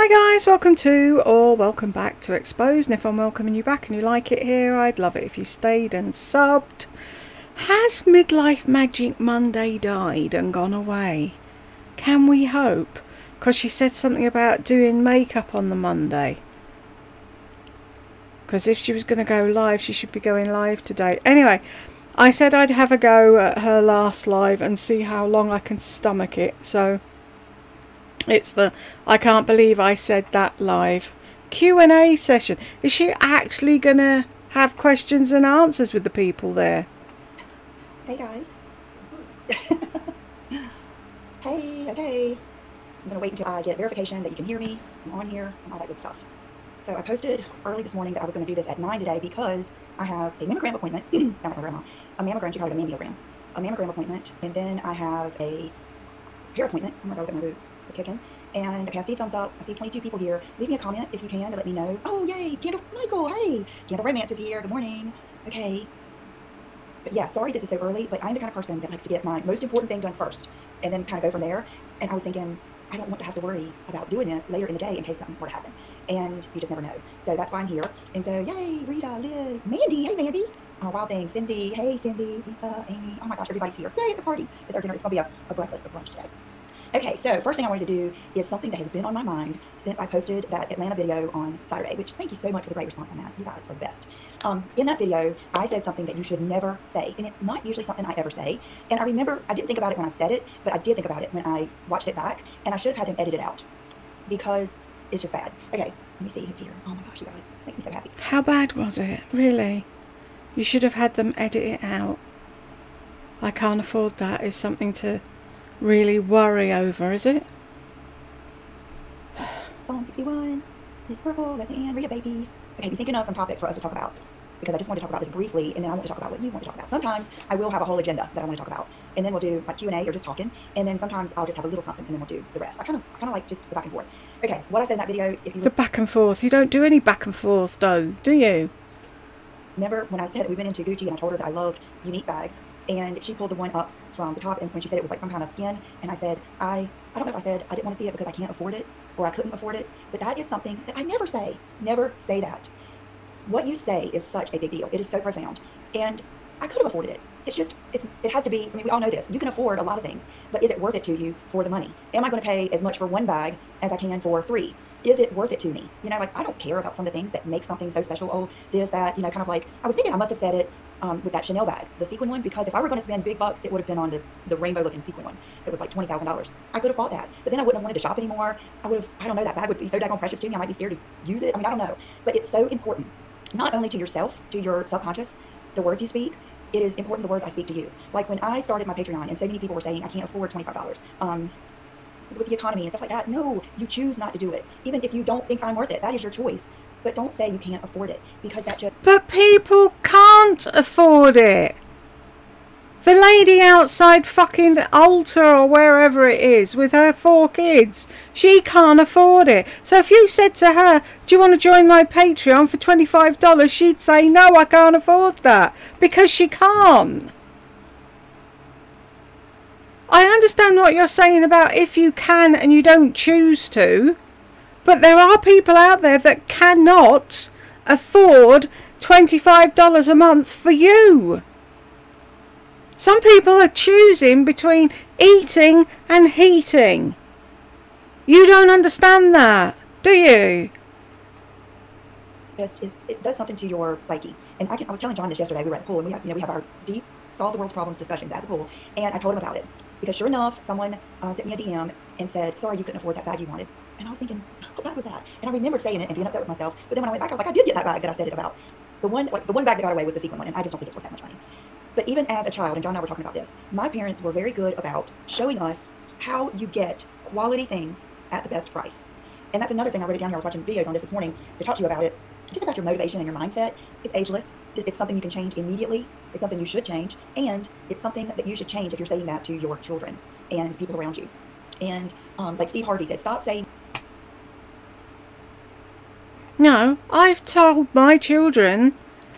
Hi guys, welcome to or welcome back to Exposed, and if I'm welcoming you back and you like it here, I'd love it if you stayed and subbed. Has Midlife Magic Monday died and gone away? Can we hope? Because she said something about doing makeup on the Monday. Because if she was going to go live, she should be going live today. Anyway, I said I'd have a go at her last live and see how long I can stomach it. So it's the I can't believe I said that live Q&A session. Is she actually going to have questions and answers with the people there? Hey guys. Hey, okay. I'm going to wait until I get verification that you can hear me, I'm on here, and all that good stuff. So I posted early this morning that I was going to do this at 9 today because I have a mammogram appointment. Sound like my grandma. A mammogram, she called it a mammogram. A mammogram appointment, and then I have a hair appointment. I'm going to go get my roots. They're kicking. And okay, I see thumbs up. I see 22 people here. Leave me a comment if you can to let me know. Oh, yay. Candle Michael. Hey. Candle Romance is here. Good morning. Okay. But yeah, sorry this is so early, but I'm the kind of person that likes to get my most important thing done first and then kind of go from there. And I was thinking, I don't want to have to worry about doing this later in the day in case something were to happen. And you just never know. So that's why I'm here. And so, yay, Rita, Liz, Mandy. Hey, Mandy. Wild Thing, Cindy. Hey, Cindy, Lisa, Amy. Oh my gosh, everybody's here. Yay, it's a party. It's our dinner. It's going to be a breakfast of lunch today. Okay, so first thing I wanted to do is something that has been on my mind since I posted that Atlanta video on Saturday, which thank you so much for the great response on that. You guys are the best. In that video, I said something that you should never say, and it's not usually something I ever say. And I remember, I didn't think about it when I said it, but I did think about it when I watched it back, and I should have had them edit it out because it's just bad. Okay, let me see who's here. Oh my gosh, you guys, this makes me so happy. How bad was it? Really? You should have had them edit it out. I can't afford that. Is something to really worry over, is it? Song 61, Miss Purple, that's Ann, Rita Baby. Okay, be thinking of some topics for us to talk about, because I just want to talk about this briefly, and then I want to talk about what you want to talk about. Sometimes I will have a whole agenda that I want to talk about, and then we'll do like Q&A or just talking, and then sometimes I'll just have a little something, and then we'll do the rest. I kind of like just the back and forth. Okay, what I said in that video, if you the back and forth, you don't do any back and forth though, do you? Remember when I said we went into Gucci and I told her that I loved unique bags, and she pulled the one up from the top, and when she said it was like some kind of skin, and I said, I don't know if I said I didn't want to see it because I can't afford it, or I couldn't afford it, but that is something that I never say. Never say that. What you say is such a big deal. It is so profound, and I could have afforded it. It's just, it has to be, I mean, we all know this. You can afford a lot of things, but is it worth it to you for the money? Am I going to pay as much for one bag as I can for 3? Is it worth it to me? You know, like, I don't care about some of the things that make something so special. Oh, this, that, you know, kind of like, I was thinking I must have said it with that Chanel bag, the sequin one, because if I were going to spend big bucks, it would have been on the rainbow looking sequin one. It was like $20,000. I could have bought that, but then I wouldn't have wanted to shop anymore. I don't know, that bag would be so daggone precious to me. I might be scared to use it. I mean, I don't know, but it's so important, not only to yourself, to your subconscious, the words you speak. It is important the words I speak to you. Like when I started my Patreon and so many people were saying I can't afford $25 with the economy and stuff like that. No, you choose not to do it. Even if you don't think I'm worth it, that is your choice. But don't say you can't afford it, because that just... But people can't afford it. The lady outside fucking Ulta or wherever it is with her 4 kids, she can't afford it. So if you said to her, do you want to join my Patreon for $25? She'd say, no, I can't afford that, because she can't. I understand what you're saying about if you can and you don't choose to, but there are people out there that cannot afford $25 a month for you. Some people are choosing between eating and heating. You don't understand that, do you? It does something to your psyche. And I was telling John this yesterday. We were at the pool, and we have our deep solve the world's problems discussions at the pool. And I told him about it because sure enough, someone sent me a DM and said, sorry, you couldn't afford that bag you wanted. And I was thinking, what bag was that? And I remembered saying it and being upset with myself. But then when I went back, I was like, I did get that bag that I said it about. The one bag that got away was the sequin one, and I just don't think it's worth that much money. But even as a child, and John and I were talking about this, my parents were very good about showing us how you get quality things at the best price. And that's another thing. I wrote it down here. I was watching videos on this morning to talk to you about it. Just about your motivation and your mindset. It's ageless. It's something you can change immediately. It's something you should change. And it's something that you should change if you're saying that to your children and people around you. And like Steve Harvey said, stop saying... No, I've told my children,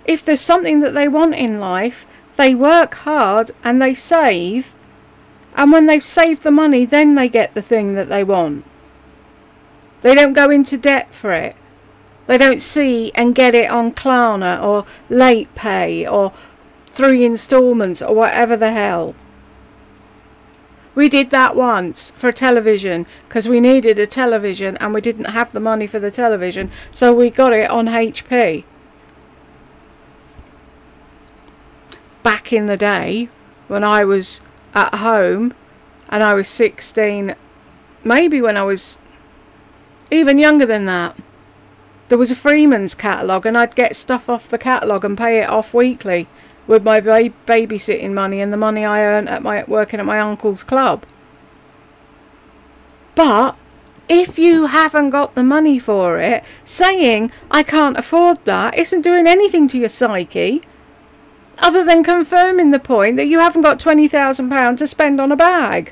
if there's something that they want in life, they work hard and they save, and when they've saved the money, then they get the thing that they want. They don't go into debt for it. They don't see and get it on Klarna or late pay or 3 instalments or whatever the hell. We did that once for a television because we needed a television and we didn't have the money for the television, so we got it on HP. Back in the day when I was at home and I was 16, maybe when I was even younger than that, there was a Freeman's catalogue and I'd get stuff off the catalogue and pay it off weekly with my babysitting money and the money I earned at working at my uncle's club. But if you haven't got the money for it, saying I can't afford that isn't doing anything to your psyche other than confirming the point that you haven't got £20,000 to spend on a bag.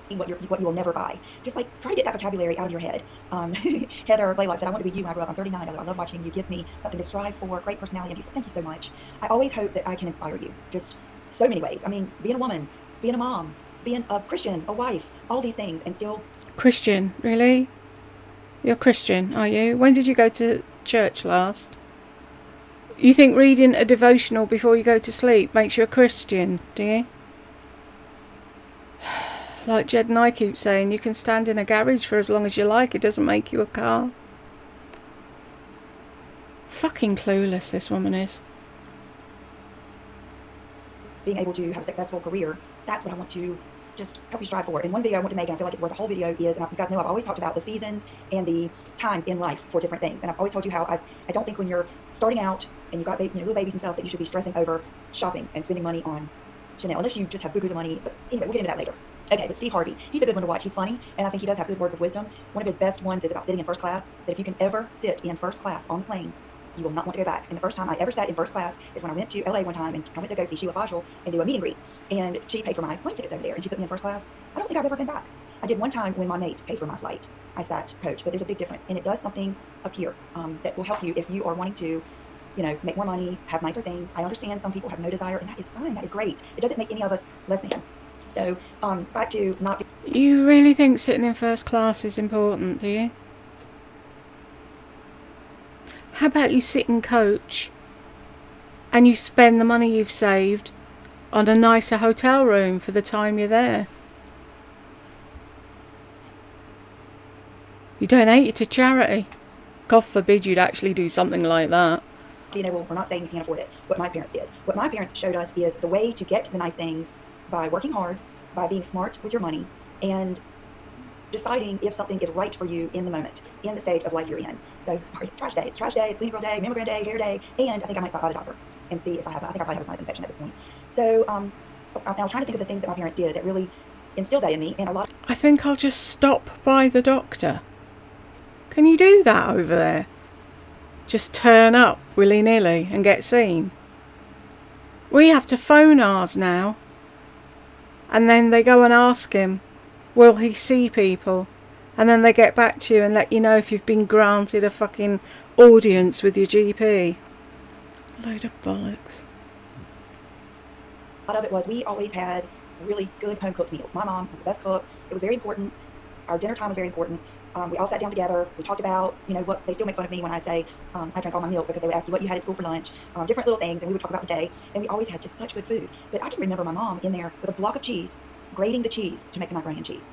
What you will never buy. Just like try to get that vocabulary out of your head. Heather Blaylock said, I want to be you when I grow up. I'm 39. I love watching you. It gives me something to strive for. Great personality. And thank you so much. I always hope that I can inspire you. Just so many ways. I mean, being a woman, being a mom, being a Christian, a wife, all these things, and still... Christian, really? You're Christian, are you? When did you go to church last? You think reading a devotional before you go to sleep makes you a Christian, do you? Like Jed and I keep saying, you can stand in a garage for as long as you like. It doesn't make you a car. Fucking clueless, this woman is. Being able to have a successful career, that's what I want to just help you strive for. And one video I want to make, and I feel like it's worth a whole video, is, and you guys know I've always talked about the seasons and the times in life for different things. And I've always told you how I don't think when you're starting out and you've got little babies and stuff that you should be stressing over shopping and spending money on Chanel, unless you just have boo-boos of money. But anyway, we'll get into that later. Okay, but Steve Harvey, he's a good one to watch. He's funny, and I think he does have good words of wisdom. One of his best ones is about sitting in first class, that if you can ever sit in first class on the plane, you will not want to go back. And the first time I ever sat in first class is when I went to LA one time, and I went to go see Sheila Fajl and do a meet and greet. And she paid for my plane tickets over there, and she put me in first class. I don't think I've ever been back. I did one time when my mate paid for my flight. I sat coach, but there's a big difference, and it does something up here that will help you if you are wanting to, you know, make more money, have nicer things. I understand some people have no desire, and that is fine. That is great. It doesn't make any of us less than. So, back to not... You really think sitting in first class is important, do you? How about you sit in coach and you spend the money you've saved on a nicer hotel room for the time you're there? You donate it to charity. God forbid you'd actually do something like that. You know, well, we're not saying you can't afford it. What my parents did. What my parents showed us is the way to get to the nice things by working hard, by being smart with your money, and deciding if something is right for you in the moment, in the stage of life you're in. So, sorry, trash day. It's trash day, it's cleaning girl day, mammogram day, hair day, and I think I might stop by the doctor and see if I think I probably have a sinus infection at this point. So, I was trying to think of the things that my parents did that really instilled that in me, and a lot... I think I'll just stop by the doctor. Can you do that over there? Just turn up willy-nilly and get seen? We have to phone ours now. And then they go and ask him, will he see people? And then they get back to you and let you know if you've been granted a fucking audience with your GP. Load of bollocks. A lot of it was we always had really good home-cooked meals. My mom was the best cook. It was very important. Our dinner time was very important. We all sat down together. We talked about, you know, what they still make fun of me when I say I drank all my milk, because they would ask you what you had at school for lunch, different little things, and we would talk about the day. And we always had just such good food. But I can remember my mom in there with a block of cheese, grating the cheese to make the macaroni and cheese.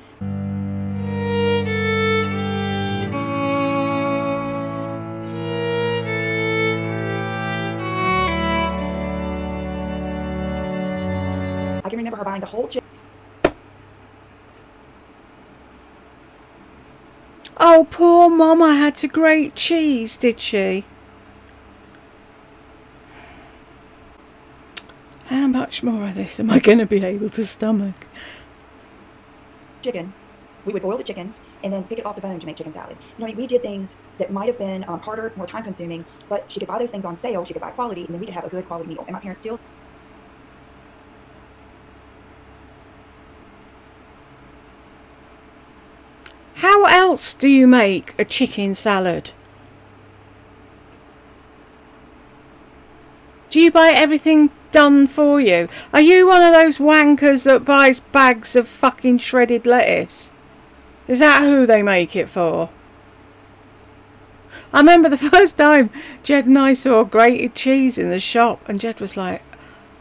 I can remember her buying the whole chicken. Oh, poor Mama had to grate cheese, did she? How much more of this am I going to be able to stomach? Chicken. We would boil the chickens and then pick it off the bone to make chicken salad. You know, I mean, we did things that might have been harder, more time consuming, but she could buy those things on sale, she could buy quality, and then we could have a good quality meal. And my parents still... How else do you make a chicken salad? Do you buy everything done for you? Are you one of those wankers that buys bags of fucking shredded lettuce? Is that who they make it for? I remember the first time Jed and I saw grated cheese in the shop, and Jed was like,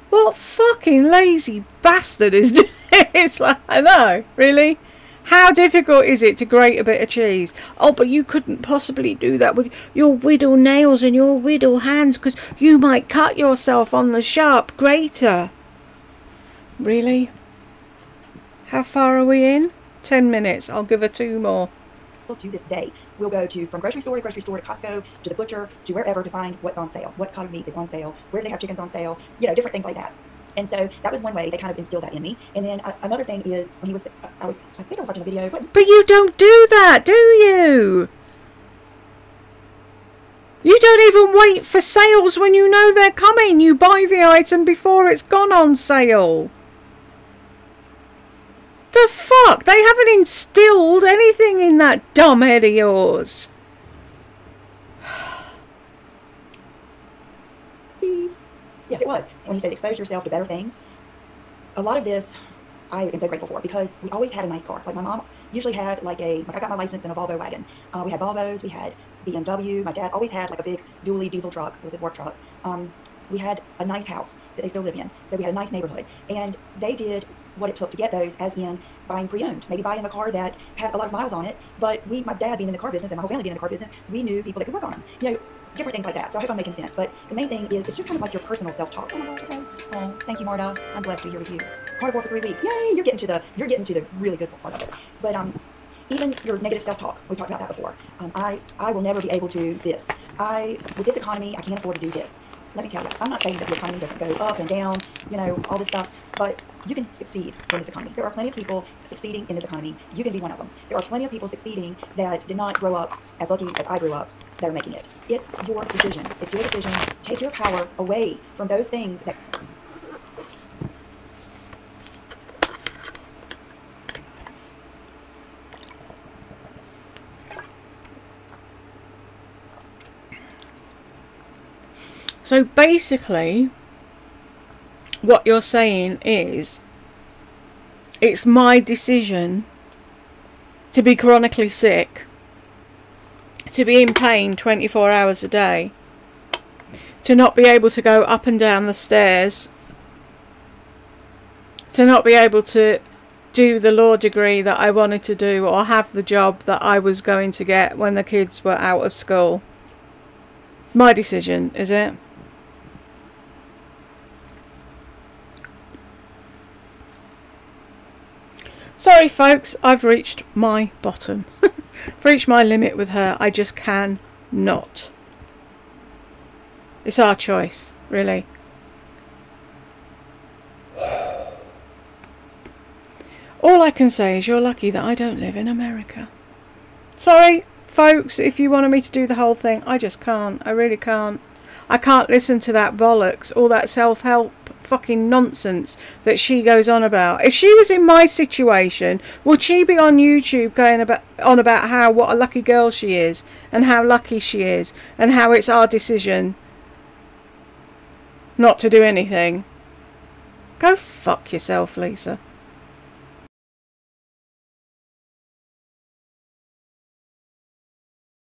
what fucking lazy bastard is doing? It's like, I know, really? How difficult is it to grate a bit of cheese? Oh, but you couldn't possibly do that with your widow nails and your widow hands, because you might cut yourself on the sharp grater. Really? How far are we in? 10 minutes. I'll give her 2 more. To this day, we'll go from grocery store to Costco, to the butcher, to wherever to find what's on sale. What kind of meat is on sale? Where do they have chickens on sale? You know, different things like that. And so that was one way they kind of instilled that in me. And then another thing is when he was, I think I was watching a video. But you don't do that, do you? You don't even wait for sales when you know they're coming. You buy the item before it's gone on sale. The fuck? They haven't instilled anything in that dumb head of yours. Yes, it was. When he said expose yourself to better things, a lot of this I am so grateful for, because we always had a nice car. Like my mom usually had like I got my license in a Volvo wagon. We had Volvos, we had BMW. My dad always had like a big dually diesel truck. It was his work truck. We had a nice house that they still live in. So we had a nice neighborhood. And they did what it took to get those, as in buying pre-owned, maybe buying a car that had a lot of miles on it, but my dad being in the car business and my whole family being in the car business, we knew people that could work on them. You know, different things like that. So I hope I'm making sense. But the main thing is, it's just kind of like your personal self-talk. Oh my God, okay. Oh, thank you, Marta. I'm blessed to be here with you. Carnivore for 3 weeks. Yay! You're getting to the really good part of it. But even your negative self-talk, we talked about that before. I will never be able to do this. With this economy, I can't afford to do this. Let me tell you, I'm not saying that the economy doesn't go up and down, you know, all this stuff, but you can succeed in this economy. There are plenty of people succeeding in this economy. You can be one of them. There are plenty of people succeeding that did not grow up as lucky as I grew up, that are making it. It's your decision. It's your decision. Take your power away from those things that... So basically, what you're saying is, it's my decision to be chronically sick, to be in pain 24 hours a day, to not be able to go up and down the stairs, to not be able to do the law degree that I wanted to do, or have the job that I was going to get when the kids were out of school. My decision, is it? Sorry folks, I've reached my bottom. I've reached my limit with her. I just can not. It's our choice, really. All I can say is you're lucky that I don't live in America. Sorry folks, if you wanted me to do the whole thing, I just can't. I really can't. I can't listen to that bollocks, all that self-help fucking nonsense that she goes on about. If she was in my situation, would she be on YouTube going on about how what a lucky girl she is, and how lucky she is, and how it's our decision not to do anything? Go fuck yourself, Lisa.